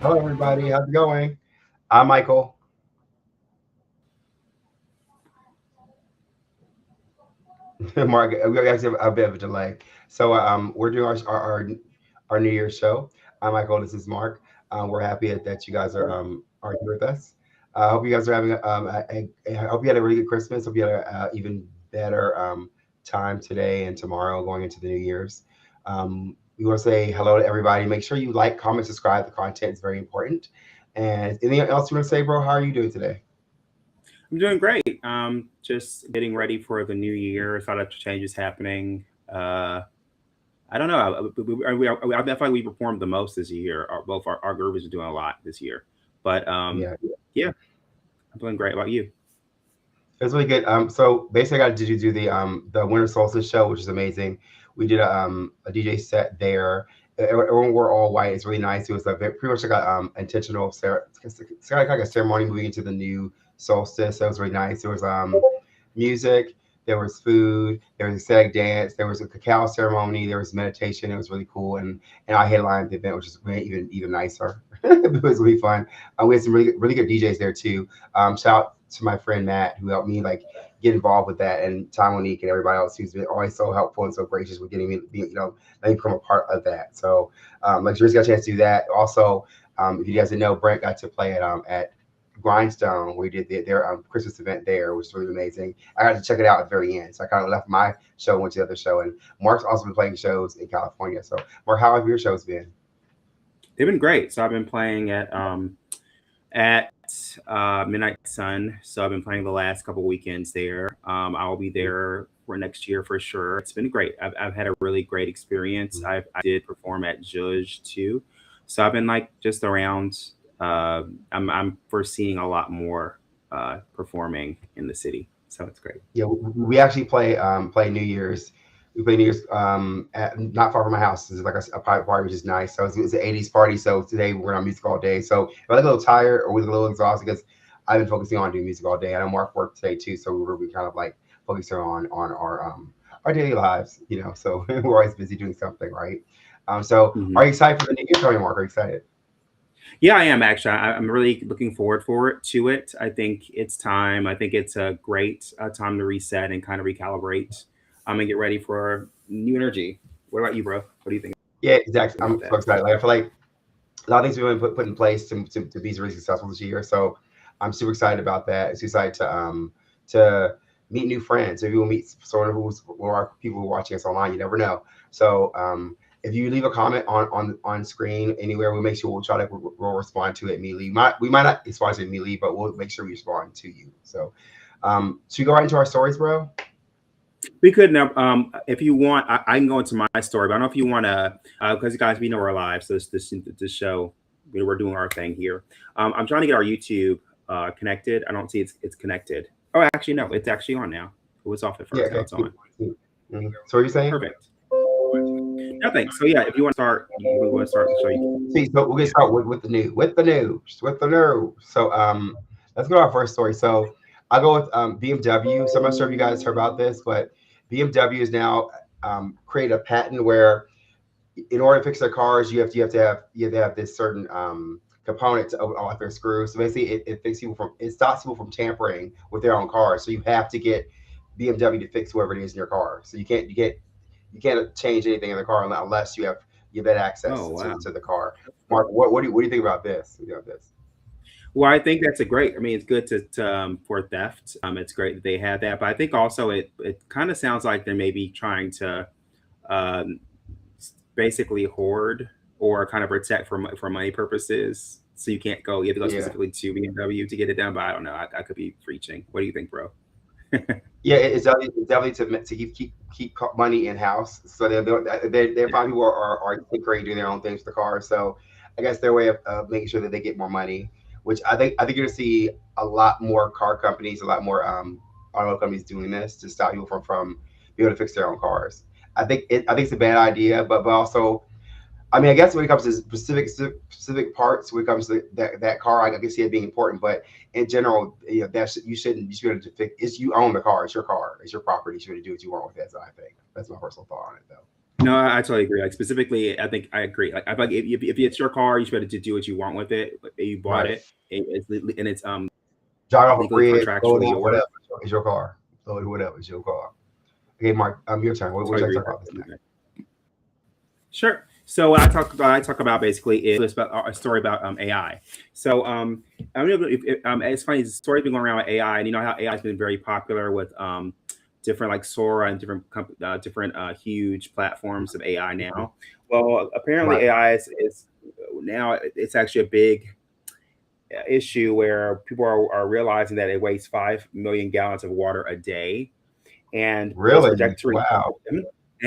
Hello, everybody. How's it going? I'm Michael. Mark, we actually have a bit of a delay. So we're doing our New Year's show. I'm Michael. This is Mark. We're happy that you guys are here with us. I hope you guys are having I hope you had a really good Christmas. Hope you had a even better time today and tomorrow going into the New Year's. We want to say hello to everybody. Make sure you like, comment, subscribe. The content is very important. And anything else you want to say, bro? How are you doing today? I'm doing great. Just getting ready for the new year. A lot of changes happening. I don't know. I feel like we performed the most this year. Both our group is doing a lot this year. But Yeah. yeah, I'm doing great. About you? It was really good. So basically, I got to do the Winter Solstice show, which is amazing. We did a DJ set there. Everyone wore all white. It's really nice. It was pretty much like a intentional, it's kind of like a ceremony moving into the new solstice. So it was really nice. There was music, there was food, there was a ecstatic dance, there was a cacao ceremony, there was meditation. It was really cool, and I headlined the event, which is really even nicer. It was really fun. We had some really good DJs there too. Shout out to my friend Matt who helped me like get involved with that, and Tom Monique and everybody else who's been always so helpful and so gracious with getting me, let me become a part of that. So like Jerry's got a chance to do that. Also, if you guys didn't know, Brent got to play at Grindstone. We did their Christmas event there, which was really amazing. I got to check it out at the very end. So I kind of left my show, went to the other show, and Mark's also been playing shows in California. So Mark, how have your shows been? They've been great. So I've been playing at Midnight Sun. So I've been playing the last couple weekends there. I will be there for next year for sure. It's been great. I've had a really great experience. I did perform at Judge too. So I've been like just around. I'm foreseeing a lot more performing in the city. So it's great. Yeah, we actually play New Year's. We play New Year's not far from my house. It's like a private party, which is nice. So it's an '80s party. So today we're on music all day. So if I look a little tired or we're a little exhausted, because I've been focusing on doing music all day. I know Mark worked today too, so we kind of like focusing on our daily lives. So we're always busy doing something, right? So Hmm. are you excited for the New Year, Tony? Mark, are you excited? Yeah, I am actually. I'm really looking forward to it. I think it's time. I think it's a great time to reset and kind of recalibrate. And get ready for new energy. What about you, bro? What do you think Yeah, exactly. about I'm that? so excited. Like I feel like a lot of things we've been put in place to be really successful this year. So I'm super excited about that. Super excited to meet new friends. If you will meet someone or our people who are watching us online, you never know. So if you leave a comment on screen anywhere, we'll make sure we'll respond to it immediately. We might not respond to it immediately, but we'll make sure we respond to you. So should we go right into our stories, bro? We could now, if you want, I can go into my story, but I don't know if you want to, because guys, we know we're live, so this show, we're doing our thing here. I'm trying to get our YouTube connected. I don't see it's connected. Oh, actually, no, it's actually on now. It was off at Yeah. first. Now Okay. it's on. Mhm. So what are you saying? Perfect. Nothing. So yeah, if you want to start, we want to start the show. You See, so we're gonna start with the news. So let's go to our first story. So I'll go with BMW. So I'm not sure if you guys heard about this, but BMW is now created a patent where in order to fix their cars, you have to have this certain component to open all their screws. So basically, it stops people from tampering with their own cars. So you have to get BMW to fix whoever it is in your car. So you can't change anything in the car unless you have that access Oh wow. to the car. Mark, what do you think about this? Well, I think that's a great. I mean, it's good to for theft. It's great that they had that, but I think also it kind of sounds like they're maybe trying to um, basically hoard or kind of protect for money purposes. So you can't go. You have to go Yeah, specifically to BMW to get it done. But I don't know. I could be preaching. What do you think, bro? yeah. It's definitely to keep money in house. So they find people are tinkering, doing their own things with the car. So I guess their way of making sure that they get more money, which I think you're gonna see a lot more car companies, a lot more auto companies doing this to stop people from being able to fix their own cars. I think it's a bad idea, but also I mean, I guess when it comes to specific parts, when it comes to that car, I can see it being important. But in general, you should be able to fix. You own the car. It's your car. It's your property. You should be able to do what you want with it. So I think that's my personal thought on it, though. No, I totally agree. Like specifically, I think I agree. Like I feel like if it's your car, you should be able to do what you want with it. Like, you bought Right. it, and it's Drive off a legally bridge, blow it contractually up, yours. whatever. It's your car. Blow it, whatever. It's your car. Okay, Mark, your turn. What would Totally you like agree to with talk about this next? that. Sure. So what I talk about basically is about a story about AI. So I don't know it's funny. The story's been going around with AI, and you know how AI has been very popular with different like Sora and different huge platforms of AI Mhm. now. Well, apparently Right. AI is now it's actually a big issue where people are realizing that it wastes 5 million gallons of water a day, and it's Really? projected to reach Wow.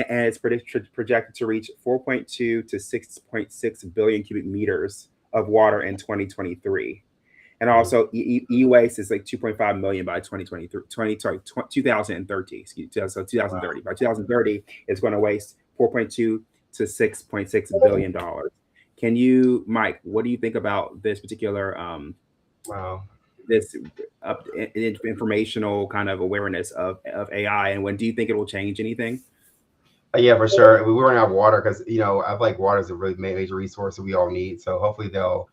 and it's projected to reach 4.2 to 6.6 billion cubic meters of water in 2023. And Mhm. also, e-waste is like 2.5 million by 2023, 2030. Excuse me, so Wow. 2030. By 2030, it's going to waste 4.2 to 6.6 billion dollars. Can you, Mike? What do you think about this particular Wow. this informational kind of awareness of AI, and when do you think it will change anything? Yeah, for sure. We run out of water because I feel like water is a really major resource that we all need. So hopefully they'll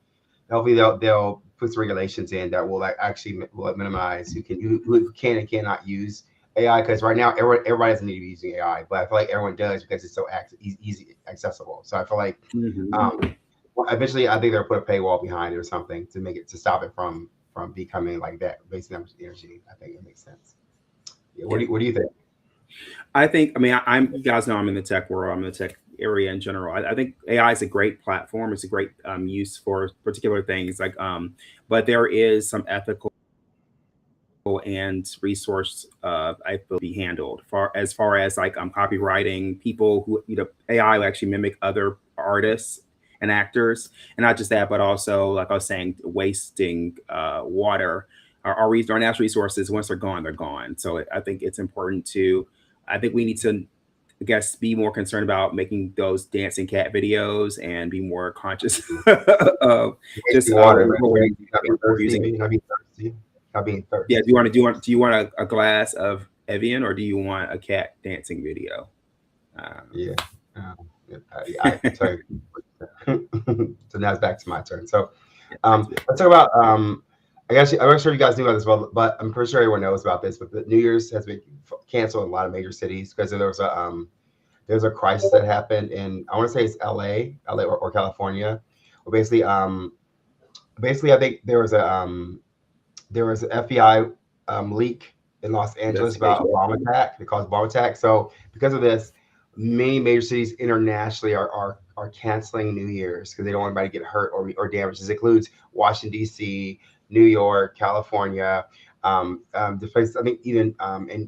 put some regulations in that will like actually will minimize who can and cannot use AI. Because right now everybody doesn't need to be using AI, but I feel like everyone does because it's so easy accessible. So I feel like Mhm. um, well, eventually I think they'll put a paywall behind it or something to make it to stop it from becoming like that based on energy. I think it makes sense. Yeah. Yeah. What do you think? I think, I mean, I'm, you guys know I'm in the tech world, I'm in the tech area in general. I think AI is a great platform. It's a great use for particular things like, but there is some ethical and resource I feel be handled far as like copywriting people who AI will actually mimic other artists and actors, and not just that, but also like I was saying, wasting water. Our natural resources, once they're gone, they're gone. So I think it's important to, I think we need to, I guess, be more concerned about making those dancing cat videos and be more conscious of just Wasting water, what we're right? using. Not being We're thirsty, using. maybe not being thirsty, not being Yeah, thirsty. do you want a glass of Evian, or do you want a cat dancing video? Um, Yeah. Yeah, I tell you. So now it's back to my turn. So yeah, that's it. let's talk about I guess I'm not sure if you guys knew about this, but I'm pretty sure everyone knows about this. But the New Year's has been canceled in a lot of major cities because there was a crisis that happened in I want to say it's LA or California, where basically I think there was an FBI leak in Los Angeles about a Investigation. bomb attack. They caused a bomb attack. So because of this, many major cities internationally are canceling New Year's because they don't want anybody to get hurt or damaged. This includes Washington D.C., New York, California. The place I think even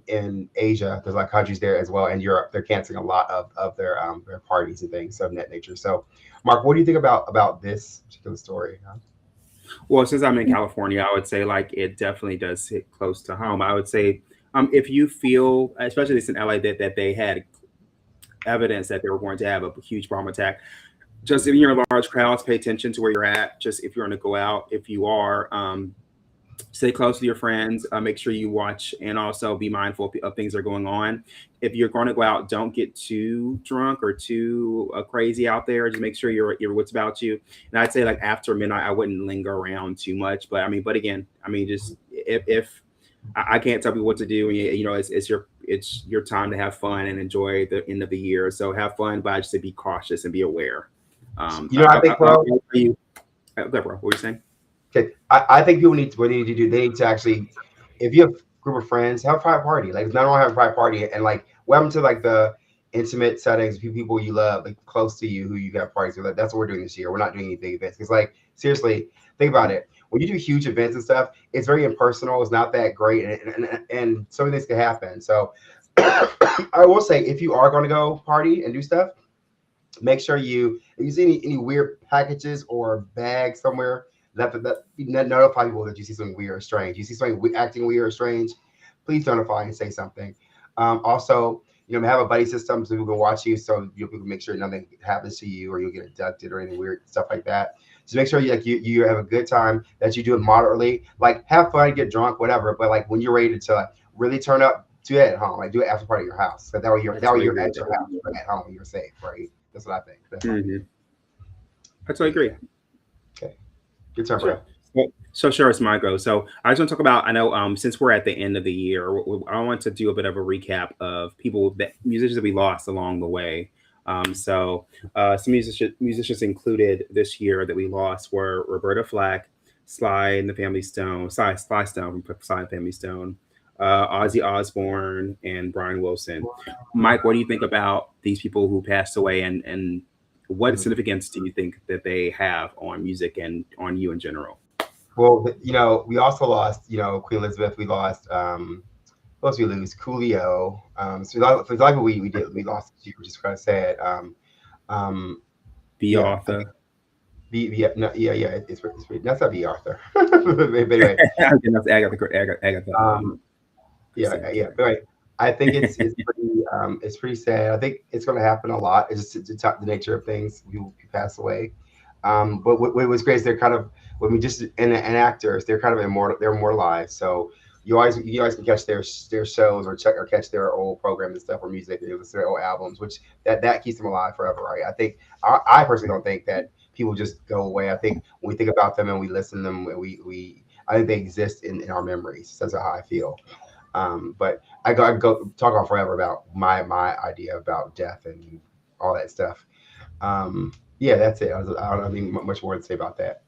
in Asia, there's a lot of countries there as well, and Europe. They're canceling a lot of their parties and things of that nature. So, Mark, what do you think about this particular story? Well, since I'm in California, I would say like it definitely does hit close to home. I would say if you feel, especially this in LA, that they had evidence that they were going to have a huge bomb attack, just if you're in large crowds, pay attention to where you're at. Just if you're going to go out, if you are, stay close to your friends. Make sure you watch and also be mindful of things that are going on. If you're going to go out, don't get too drunk or too crazy out there. Just make sure your wits about you. And I'd say like after midnight, I wouldn't linger around too much. But I mean, but again, I mean, just if I can't tell people what to do, and you know, it's your time to have fun and enjoy the end of the year. So have fun, but I just say be cautious and be aware. I think, bro. Okay, bro, what were you saying? Okay, I think people need to what they need to do. They need to actually, if you have a group of friends, have a private party. Like, not only have a private party and like welcome to like the intimate settings, people you love, like close to you, who you got parties with. Like, that's what we're doing this year. We're not doing any big events because, like, seriously, think about it. When you do huge events and stuff, it's very impersonal. It's not that great, and so many things can happen. So, I will say, if you are going to go party and do stuff, make sure if you see any weird packages or bags somewhere, notify people that you see something weird or strange. You see something acting weird or strange, please notify and say something. Also, have a buddy system so people can watch you, so people can make sure nothing happens to you or you'll get abducted or any weird stuff like that. Just make sure you have a good time, that you do it moderately. Like, have fun, get drunk, whatever. But like when you're ready to really turn up, do that at home. Like do it after party at your house. So I that way totally you're agree with at that. your house, but at home you're safe, right? That's what I think. That's my opinion. I totally agree. Okay, your turn, Sure. bro. So sure, it's my go. So I just want to talk about. I know since we're at the end of the year, I want to do a bit of a recap of people that musicians that we lost along the way. Some musicians included this year that we lost were Roberta Flack, Sly and the Family Stone, Sly Stone from Sly and Family Stone, Ozzy Osbourne, and Brian Wilson. Mike, what do you think about these people who passed away, and what Mhm. significance do you think that they have on music and on you in general? Well, we also lost, Queen Elizabeth. We lost, what else we lose? Coolio. So a lot of people we lost this year, which is kind of sad. Um, The yeah, I think author. no, that's not B. Arthur. But anyway, That's Agatha um, Christie. yeah. But anyway, I think it's pretty sad. I think it's going to happen a lot. It's just the nature of things. You pass away. But what was great is they're kind of when we just and actors, they're kind of immortal. They're immortalized. So you always can catch their shows or catch their old programs and stuff or music. It was their old albums, which that keeps them alive forever, right? I think I personally don't think that people just go away. I think when we think about them and we listen to them, and we I think they exist in our memories. That's how I feel. But I go talk on forever about my idea about death and all that stuff. Yeah, that's it. I don't think much more to say about that.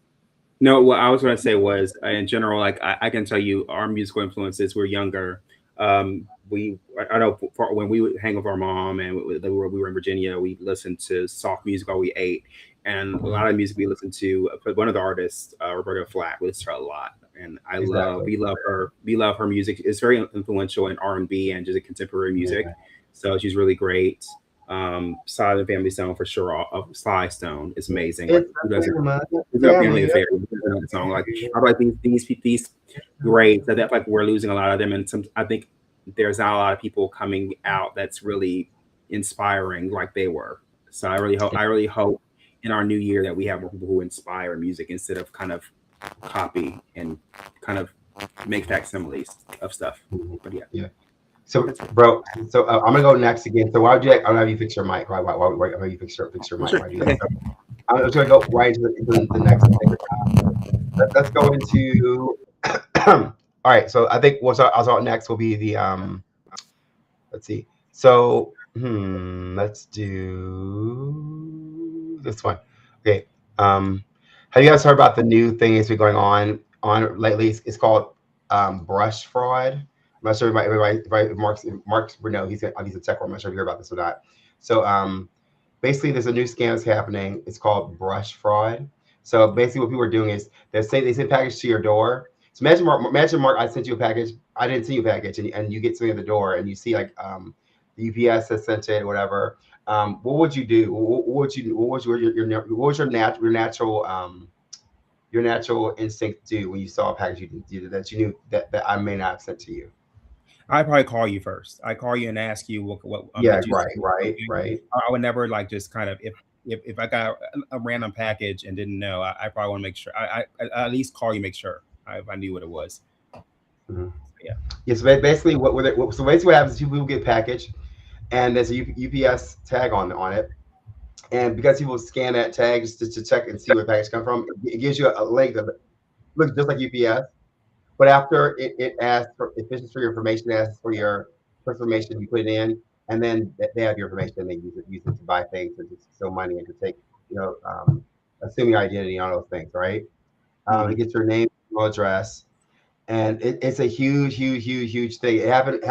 No, what I was going to say was, in general, like I can tell you, our musical influences. We're younger. I know when we would hang with our mom and we were in Virginia, we listened to soft music while we ate, and a lot of music we listened to. But one of the artists, Roberta Flack, we listened to her a lot, and Exactly. we love her music. It's very influential in R&B and just contemporary music. Yeah. So she's really great. Sly and Family Stone for sure. Sly Stone is amazing. Like It's who a doesn't? family, It's a family family affair. Another song. Like I like these great. So that like we're losing a lot of them, and some I think there's not a lot of people coming out that's really inspiring like they were. So I really hope in our new year that we have more people who inspire music instead of kind of copy and kind of make facsimiles of stuff. But yeah, Yeah. So, that's it. bro, I'm gonna go next again. So, why would you? I'm gonna have you fix your mic. Why have you fix your Oh, mic? sure. Why do you? Okay. So, I'm just gonna go right into the next thing. Let's go into. All right. So, I think what's also next will be the Let's see. So, let's do this one. Okay. Um, have you guys heard about the new thing that's been going on lately? It's called brush fraud. I'm not sure if Mark's Renault, he's a tech. I'm not sure if you heard about this or not. So basically, there's a new scam that's happening. It's called brush fraud. So basically, what people are doing is they send a package to your door. So imagine Mark, I sent you a package. I didn't send you a package, and you get something at the door, and you see like the UPS has sent it, whatever. What would you do? What would you do? What was what was your natural instinct do when you saw a package that you knew that I may not have sent to you? I probably call you first. I call you and ask you what Yeah, did you right, see right, something? right. I would never like just kind of if I got a random package and didn't know, I probably want to make sure I at least call you, make sure if I knew what it was. Mhm. Yeah. Yeah, so basically, so basically what happens is people get package, and there's a UPS tag on it, and because people scan that tag just to check and see where the package come from, it gives you a link that looks just like UPS. But after it asks for it fishes for your information, it asks for your personal information, you put it in, and then they have your information. And they use it to buy things and to steal money and to take, you know, assume your identity and all those things, right? It Mhm. gets your name, email address, and it's a huge thing. It happened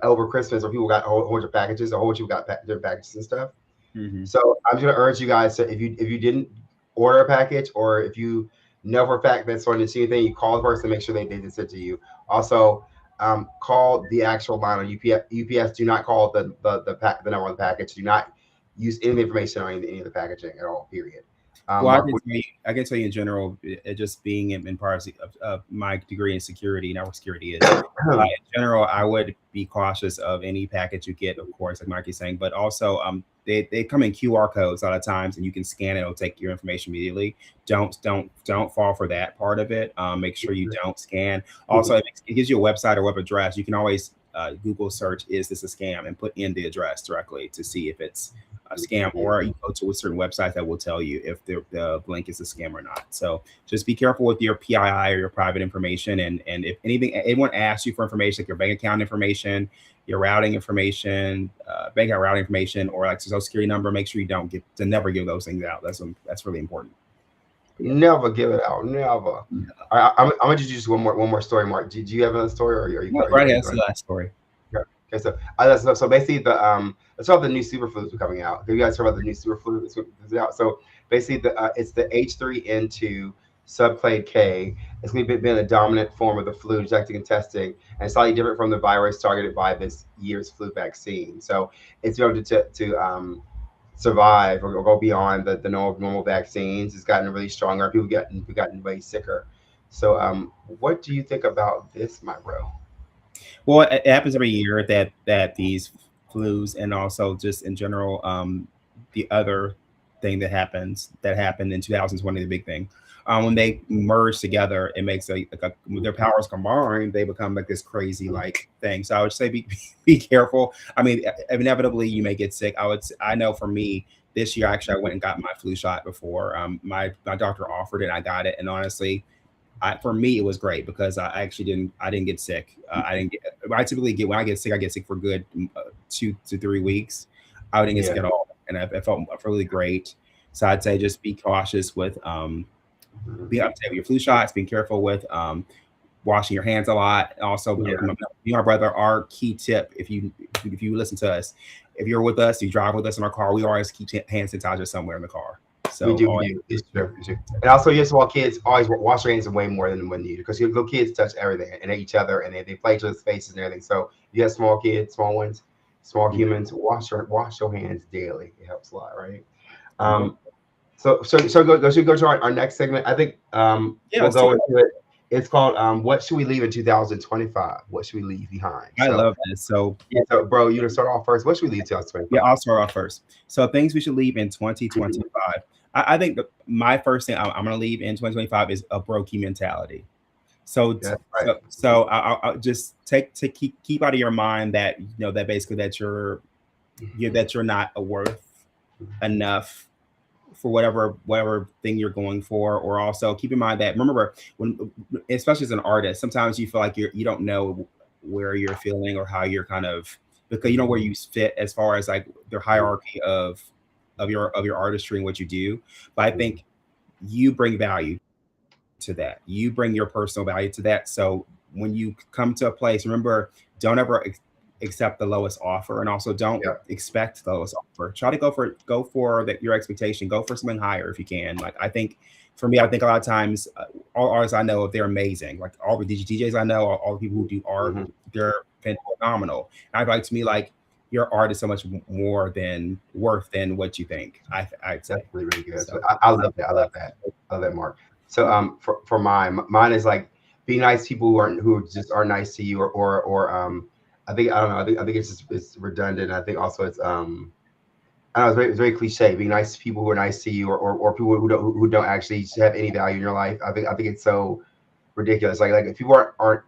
over Christmas where people got a whole bunch of packages, a whole bunch of people got their packages and stuff. Mhm. So I'm just gonna urge you guys to if you didn't order a package or if you know for a fact that someone didn't see anything, you call the person to make sure they did send to you. Also, call the actual line on UPS. UPS do not call the number on the package. Do not use any information on any of the packaging at all. Period. Well, Mark, I can tell you in general, it just being in parts of my degree in security, network security is in general, I would be cautious of any package you get, of course, like Mike is saying, but also they come in QR codes a lot of times, and you can scan it. It'll take your information immediately. Don't fall for that part of it. Make sure you don't scan. Also, it gives you a website or web address. You can always Google search, is this a scam, and put in the address directly to see if it's a scam, or you go to a certain website that will tell you if the link is a scam or not. So just be careful with your PII or your private information. And if anyone asks you for information, like your bank account information, your routing information, bank account routing information, or like social security number, make sure you don't never give those things out. That's really important. Never give it out. Never. Yeah. I'm gonna just use one more story, Mark. Do you have another story, or are you? Right, that's the last story. Okay, so basically let's talk about the new superfoods coming out. Have you guys heard about the new superfood that's out? So basically it's the H3N2 subclade K. It's going to be a dominant form of the flu detecting and testing, and slightly different from the virus targeted by this year's flu vaccine. So it's able to survive or go beyond the normal vaccines. It's gotten really stronger. People gotten way sicker. So what do you think about this, my bro? Well, it happens every year that these flus, and also just in general, the other thing that happened in 2020, the big thing, when they merge together, it makes their powers combined, they become like this crazy like thing. So I would say be careful. I mean, inevitably you may get sick. I know for me this year, actually, I went and got my flu shot before. My doctor offered it, and I got it, and honestly, for me, it was great because I didn't get sick. I typically when I get sick, I get sick for good 2 to 3 weeks. I didn't get sick at all, and I felt really great. So I'd say just be cautious with being up to date with your flu shots. Being careful with washing your hands a lot. Also, my brother, our key tip, if you listen to us, if you're with us, you drive with us in our car, we always keep hand sanitizer somewhere in the car. So we do. It's true. And also, yes, small kids always wash their hands way more than when needed, because little kids touch everything and each other, and they play each other's faces and everything. So you have small kids, small ones, small humans. Wash your hands daily. It helps a lot, right? So go to our next segment. I think we'll go into it. It's called "What Should We Leave in 2025?" What should we leave behind? I love this. So bro, you gonna start off first. What should we leave 2025? Yeah, I'll start off first. So things we should leave in 2025. I think my first thing I'm going to leave in 2025 is a brokey mentality. So, right. so I'll just keep out of your mind that that basically that you're not worth enough for whatever thing you're going for. Or also keep in mind that, remember, especially as an artist, sometimes you feel like you don't know where you're feeling or how you're kind of, because you know where you fit as far as like the hierarchy of your artistry and what you do. But I think you bring value to that. You bring your personal value to that. So when you come to a place, remember, don't ever accept the lowest offer, and also don't expect the lowest offer. Try to go for your expectation. Go for something higher if you can. Like I think for me, I think a lot of times all artists I know, they're amazing. Like all the DJs I know, all the people who do art, they're phenomenal. And I feel like, to me, like, your art is so much more than worth than what you think. I'd say. Really, really good. So I love that. I love that, Mark. So for mine is like, be nice to people who just are nice to you, or I think it's redundant. I think also it's I don't know, it's very cliche. Be nice to people who are nice to you, or people who don't actually have any value in your life. I think it's so ridiculous. Like if people aren't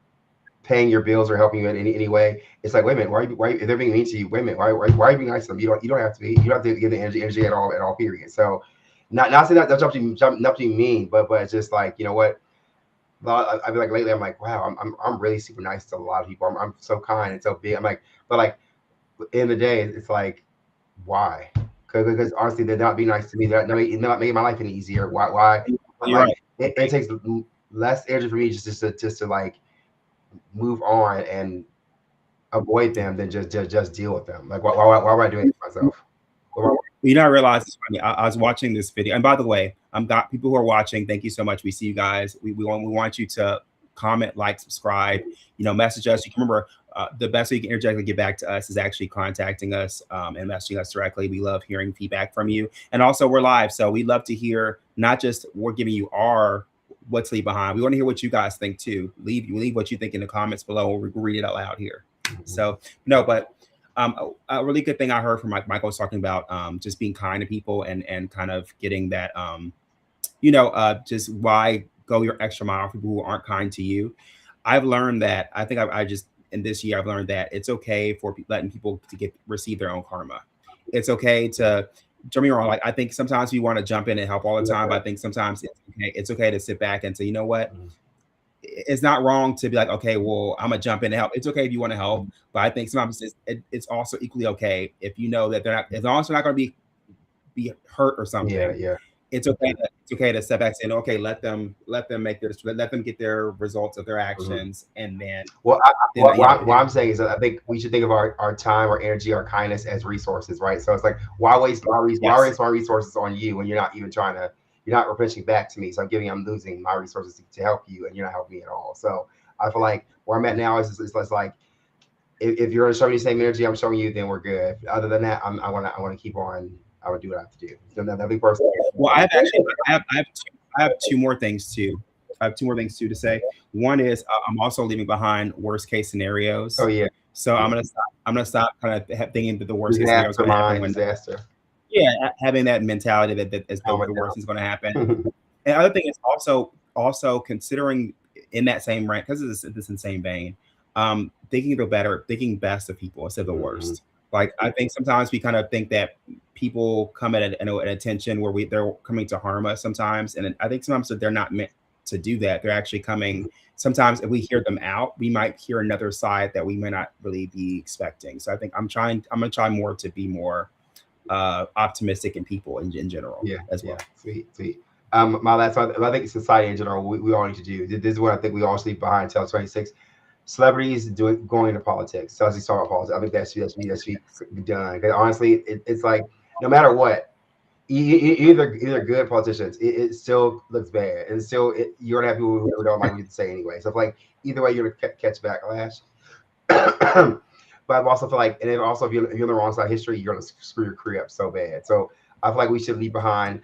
paying your bills or helping you in any way, it's like, wait a minute, why if they're being mean to you, wait a minute, why are you being nice to them? You don't have to be. You don't have to give the energy at all. Period. So not saying that's not to be mean, but it's just like, you know what? I feel like lately I'm like, wow, I'm really super nice to a lot of people. I'm so kind and so big. I'm like, but like, in the day, it's like, why? Because honestly, they're not being nice to me. They're not making my life any easier. Why? You're right. It takes less energy for me just to like move on and avoid them than just deal with them. Like, why am I doing it to myself? You know, I realized it's funny. I was watching this video, and by the way, got people who are watching. Thank you so much. We see you guys. We want you to comment, like, subscribe. Message us. You can remember the best way you can interject and get back to us is actually contacting us and messaging us directly. We love hearing feedback from you, and also we're live, so we love to hear. Not just we're giving you our what's leave behind. We want to hear what you guys think too. Leave what you think in the comments below. We'll read it out loud here. So but. A really good thing I heard from Michael was talking about just being kind to people and kind of getting that, just why go your extra mile for people who aren't kind to you. I've learned that. I think I just in this year, I've learned that it's okay for letting people to receive their own karma. It's okay to, don't me wrong, like I think sometimes we want to jump in and help all the time, but I think sometimes it's okay to sit back and say, you know what? It's not wrong to be like, okay, well, I'm gonna jump in and help. It's okay if you want to help, but I think sometimes it's also equally okay if you know that they're not, as long as they're not going to be hurt or something. Yeah. It's okay to step back and say, okay, let them make let them get their results of their actions, and then. Well, what I'm saying is that I think we should think of our time, our energy, our kindness as resources, right? So it's like, why waste my resources on you when you're not even trying to. You're not replenishing back to me, so I'm losing my resources to help you, and you're not helping me at all. So I feel like where I'm at now is like, if you're showing me the same energy I'm showing you, then we're good. Other than that, I want to keep on. I would do what I have to do. Nothing personal. Well, I have two more things too. I have two more things too to say. One is I'm also leaving behind worst case scenarios. Oh yeah. So I'm gonna stop kind of thinking that the worst case scenario is going to happen. Disaster. Yeah, having that mentality that is the worst is going to happen. And the other thing is also considering in that same rank, because this insane vein, thinking best of people instead of the worst. Like I think sometimes we kind of think that people come at an attention where they're coming to harm us sometimes, and I think sometimes that they're not meant to do that. They're actually coming. Sometimes if we hear them out, we might hear another side that we may not really be expecting. So I think I'm gonna try more to be more optimistic in people in general as well. Sweet. My last one, I think society in general, we all need to do. This is what I think we all sleep behind until 26. Celebrities going into politics. So as we start politics, I think that should be done. Because honestly, it's like no matter what, either good politicians, it still looks bad, and still you're gonna have people who don't like what you say anyway. So like either way, you're gonna catch backlash. But I also feel like, and then also if you're on the wrong side of history, you're gonna screw your career up so bad. So I feel like we should leave behind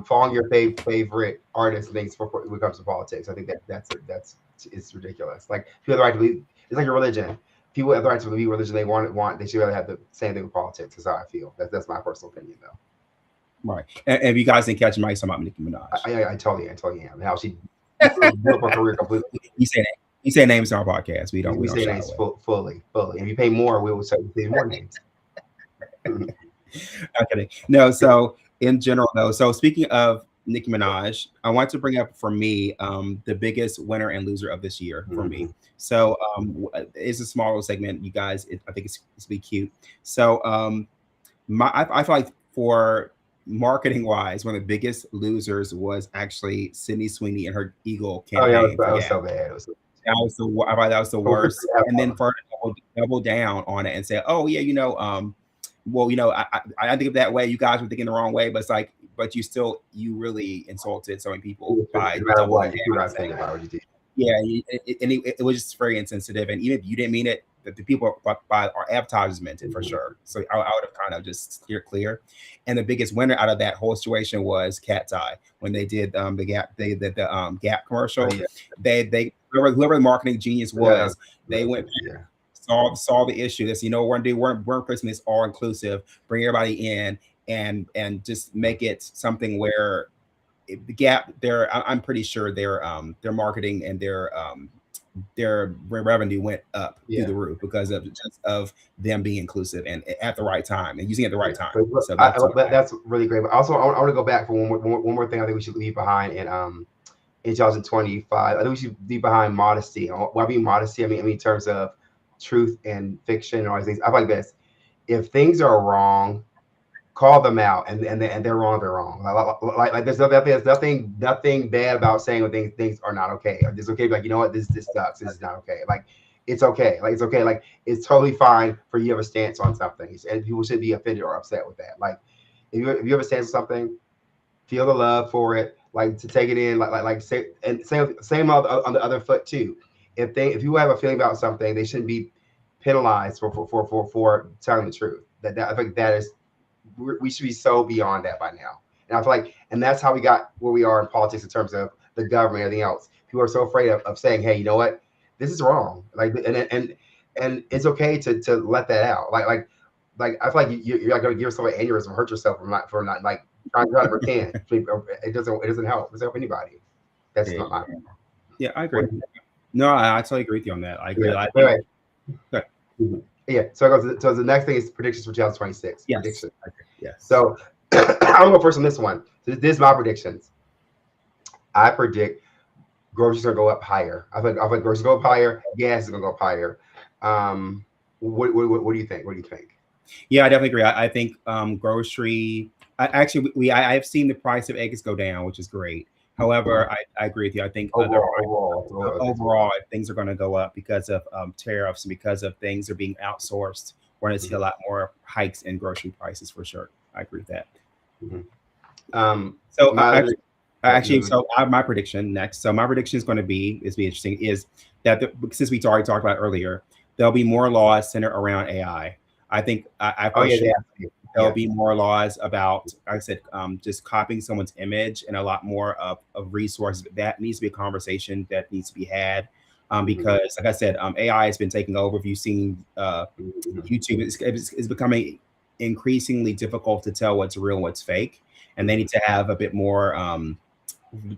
following your favorite artists and things when it comes to politics. I think that's it's ridiculous. Like people have the right to believe. It's like a religion. People have the right to believe religion they want. They should rather have the same thing with politics. That's how I feel. That's my personal opinion, though. Right. And if you guys didn't catch Mike talking about Nicki Minaj, I totally am. How she built her career completely. You say names on our podcast. We don't say names fully. If you pay more, we will say more names. Okay. No. So in general, though. So speaking of Nicki Minaj, I want to bring up for me the biggest winner and loser of this year for me. So it's a small little segment, you guys. I think it's be cute. So I feel like for marketing wise, one of the biggest losers was actually Sydney Sweeney and her Eagle campaign. Oh yeah, that was so bad. I thought that was the worst. And then for her to double down on it and say, oh yeah, well, I think of that way. You guys were thinking the wrong way, but it's like, but you really insulted so many people by doubling down. Yeah, it was just very insensitive. And even if you didn't mean it, the people by our advertisers meant it for sure. So I would have kind of just steered clear. And the biggest winner out of that whole situation was Cat's Eye when they did the Gap commercial. Oh, yeah. They whoever the marketing genius was, they went back, solve the issue. That's we're Christmas is all inclusive. Bring everybody in and just make it something where the Gap. I'm pretty sure their marketing and their revenue went up through the roof because of them being inclusive and at the right time and using it at the right time. So that's really great. But also, I want to go back for one more thing. I think we should leave behind in 2025. I think we should leave behind modesty. When I mean modesty, I mean in terms of truth and fiction and all these things. I like this. If things are wrong, call them out, and they're wrong. They're wrong. Like there's nothing bad about saying when things are not okay. It's okay to be like, you know what, this sucks. This is not okay. Like it's okay. Like it's okay. Like it's totally fine for you to have a stance on something, and people should be offended or upset with that. Like if you have a stance on something, feel the love for it. Like to take it in. Like say, and same on the other foot too. If you have a feeling about something, they shouldn't be penalized for telling the truth. I think that is. We should be so beyond that by now. And I feel like, and that's how we got where we are in politics in terms of the government and everything else. People are so afraid of saying, hey, you know what? This is wrong. Like, and it's okay to let that out. Like I feel like you're not going to give yourself an aneurysm, hurt yourself for not like trying to pretend. It doesn't help. It doesn't help anybody. That's not my. Yeah, I agree. No, I totally agree with you on that. I agree. Anyway, Good. Mhm. Yeah. So I go. So the next thing is predictions for 2026. Yes. Predictions. Okay. Yes. So I'm gonna go first on this one. So this is my predictions. I predict groceries are gonna go up higher. I think groceries go up higher. Gas is gonna go up higher. Um, what do you think? What do you think? Yeah, I definitely agree. I think grocery. Actually, I've seen the price of eggs go down, which is great. However, I agree with you. I think overall, things are going to go up because of tariffs and because of things are being outsourced. We're going to see a lot more hikes in grocery prices for sure. I agree with that. So my prediction next. So my prediction is going to be interesting is that since we already talked about earlier, there'll be more laws centered around AI. I think there'll be more laws about, like I said, just copying someone's image and a lot more of resources. That needs to be a conversation that needs to be had. Because, like I said, AI has been taking over. If you've seen YouTube, it's becoming increasingly difficult to tell what's real and what's fake. And they need to have a bit more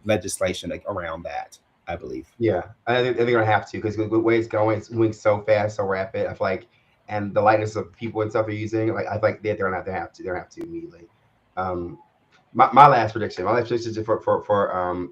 legislation around that, I believe. Yeah, I think they're gonna have to because the way it's going, it's moving so fast, so rapid. I feel like, and the lightness of people and stuff they're using, like I feel like they're gonna have to immediately. Um, my last prediction, for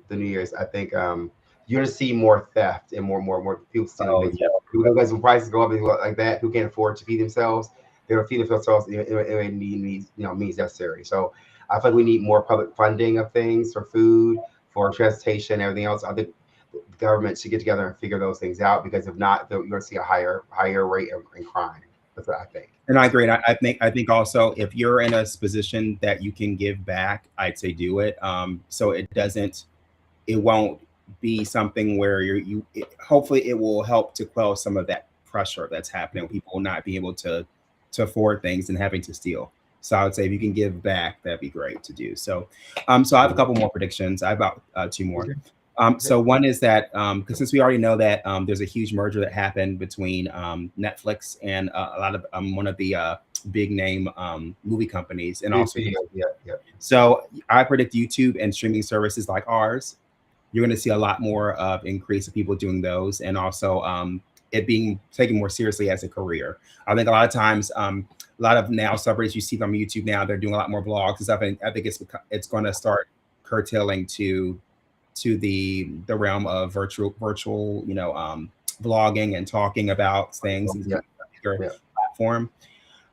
the New Year's, I think you're gonna see more theft and more people stealing things. Because when prices go up and like that, who can't afford to feed themselves, they're gonna feed themselves and need means necessary. So I feel like we need more public funding of things for food, for transportation, everything else. I think the government should get together and figure those things out because if not, you're going to see a higher rate of crime. That's what I think. And I agree. I think also if you're in a position that you can give back, I'd say do it. So it won't be something where hopefully it will help to quell some of that pressure that's happening. People will not be able to afford things and having to steal. So I would say if you can give back, that'd be great to do. So, so I have a couple more predictions. I have about two more. So one is that because since we already know that there's a huge merger that happened between Netflix and a lot of one of the big name movie companies, and also so I predict YouTube and streaming services like ours, you're going to see a lot more of increase of people doing those, and also it being taken more seriously as a career. I think a lot of times. A lot of now celebrities you see on YouTube now, they're doing a lot more vlogs and stuff. And I think it's going to start curtailing to the realm of virtual, vlogging and talking about things and platform.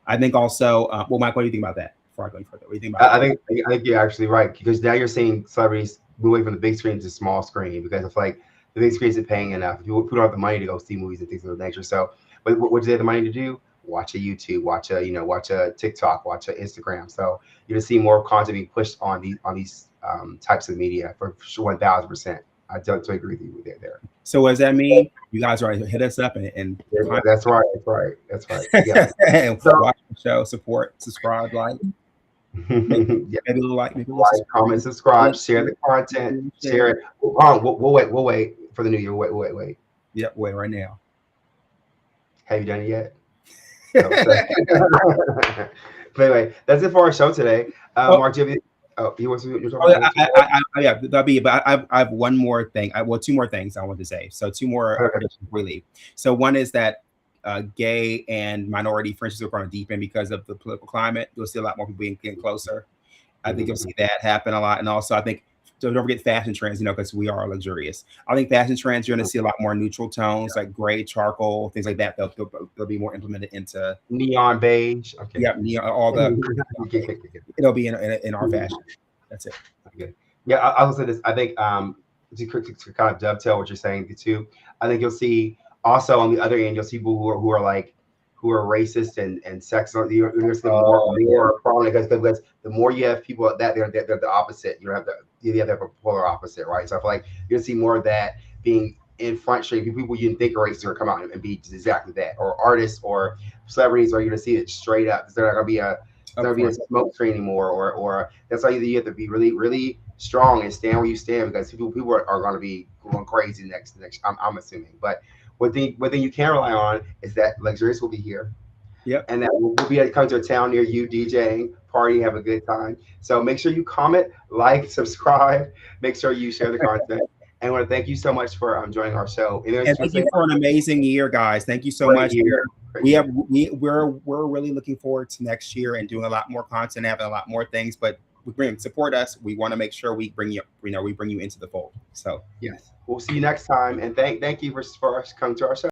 I think also, well, Mike, what do you think about that? Before I go any further, what do you think about I think you're actually right because now you're seeing celebrities move away from the big screen to small screen because it's like the big screen isn't paying enough. People don't have the money to go see movies and things of that nature. So, but what do they have the money to do? Watch a YouTube, watch a TikTok, watch a Instagram. So you're gonna see more content being pushed on these types of media for sure, 1000%. I don't agree with you there. So what does that mean? You guys are hit us up and that's right. Yeah. And so, watch the show, support, subscribe, like. Maybe comment, subscribe, share the content, share it. We'll wait for the new year. Wait. Yep, wait right now. Have you done it yet? But anyway, that's it for our show today. Mark, do you have that'll be. But I have one more thing. Two more things I want to say. So two more predictions before we leave. So one is that gay and minority friendships are going to deepen because of the political climate. You'll see a lot more people getting closer. I think you'll see that happen a lot, and also I think. So don't forget fashion trends, because we are luxurious. I think fashion trends, you're going to see a lot more neutral tones, like gray, charcoal, things like that. They'll be more implemented into neon beige. Okay. Yeah, neon, all the. It'll be in our fashion. That's it. Okay. Yeah, I'll say this. I think to kind of dovetail what you're saying too. I think you'll see also on the other end, you'll see people who are racist and sexist. You're going to see more prominent because the more you have people that they're the opposite. You have a polar opposite, right? So I feel like you're going to see more of that being in front street. People you didn't think are racist are going to come out and be exactly that, or artists or celebrities, or you're going to see it straight up. They're not going to be a smoke screen anymore, or that's why you have to be really, really strong and stand where you stand because people are going to be going crazy next. I'm assuming, but. One thing you can rely on is that Luxurious will be here. Yep. And that we'll be coming to a town near you, DJing, partying, have a good time. So make sure you comment, like, subscribe. Make sure you share the content. And I want to thank you so much for joining our show. And thank you for an amazing year, guys. Thank you so much. We're really looking forward to next year and doing a lot more content, having a lot more things. But support us. We want to make sure we bring you, we bring you into the fold. So yes, we'll see you next time. And thank you for coming to our show.